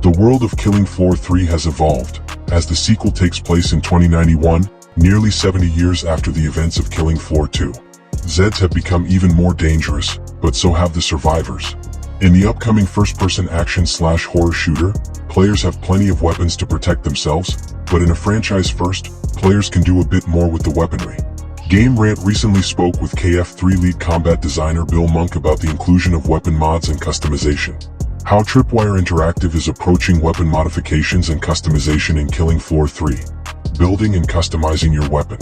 The world of Killing Floor 3 has evolved, as the sequel takes place in 2091, nearly 70 years after the events of Killing Floor 2. Zeds have become even more dangerous, but so have the survivors. In the upcoming first-person action/horror shooter, players have plenty of weapons to protect themselves, but in a franchise first, players can do a bit more with the weaponry. Game Rant recently spoke with KF3 lead combat designer Bill Monk about the inclusion of weapon mods and customization. How Tripwire Interactive is approaching weapon modifications and customization in Killing Floor 3. Building and customizing your weapon.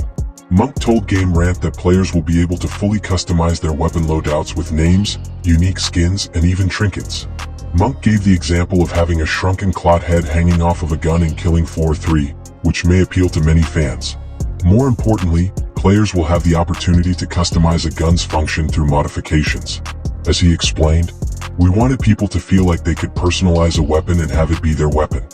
Monk told Game Rant that players will be able to fully customize their weapon loadouts with names, unique skins, and even trinkets. Monk gave the example of having a shrunken clot head hanging off of a gun in Killing Floor 3, which may appeal to many fans. More importantly, players will have the opportunity to customize a gun's function through modifications. As he explained, we wanted people to feel like they could personalize a weapon and have it be their weapon.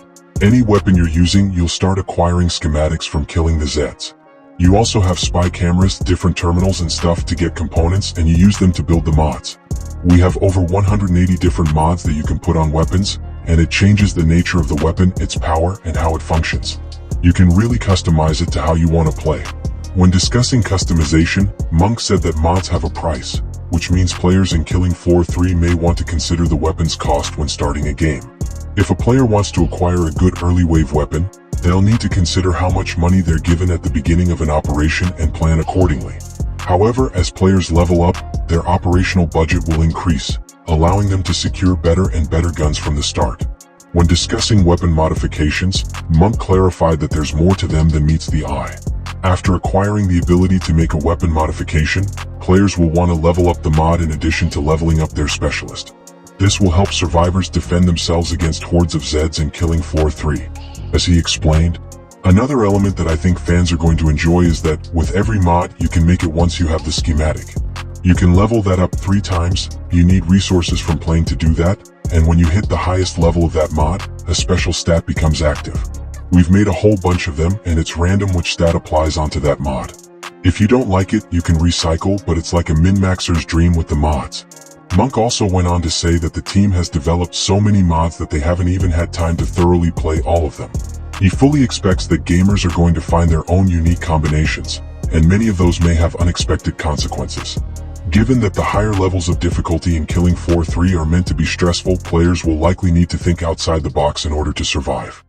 Any weapon you're using, you'll start acquiring schematics from killing the Zeds. You also have spy cameras, different terminals and stuff to get components, and you use them to build the mods. We have over 180 different mods that you can put on weapons, and it changes the nature of the weapon, its power, and how it functions. You can really customize it to how you want to play. When discussing customization, Monk said that mods have a price, which means players in Killing Floor 3 may want to consider the weapon's cost when starting a game. If a player wants to acquire a good early wave weapon, they'll need to consider how much money they're given at the beginning of an operation and plan accordingly. However, as players level up, their operational budget will increase, allowing them to secure better and better guns from the start. When discussing weapon modifications, Monk clarified that there's more to them than meets the eye. After acquiring the ability to make a weapon modification, players will want to level up the mod in addition to leveling up their specialist. This will help survivors defend themselves against hordes of Zeds in Killing Floor 3. As he explained, another element that I think fans are going to enjoy is that, with every mod, you can make it once you have the schematic. You can level that up 3 times, you need resources from playing to do that, and when you hit the highest level of that mod, a special stat becomes active. We've made a whole bunch of them, and it's random which stat applies onto that mod. If you don't like it, you can recycle, but it's like a min-maxer's dream with the mods. Monk also went on to say that the team has developed so many mods that they haven't even had time to thoroughly play all of them. He fully expects that gamers are going to find their own unique combinations, and many of those may have unexpected consequences. Given that the higher levels of difficulty in Killing Floor 3 are meant to be stressful, players will likely need to think outside the box in order to survive.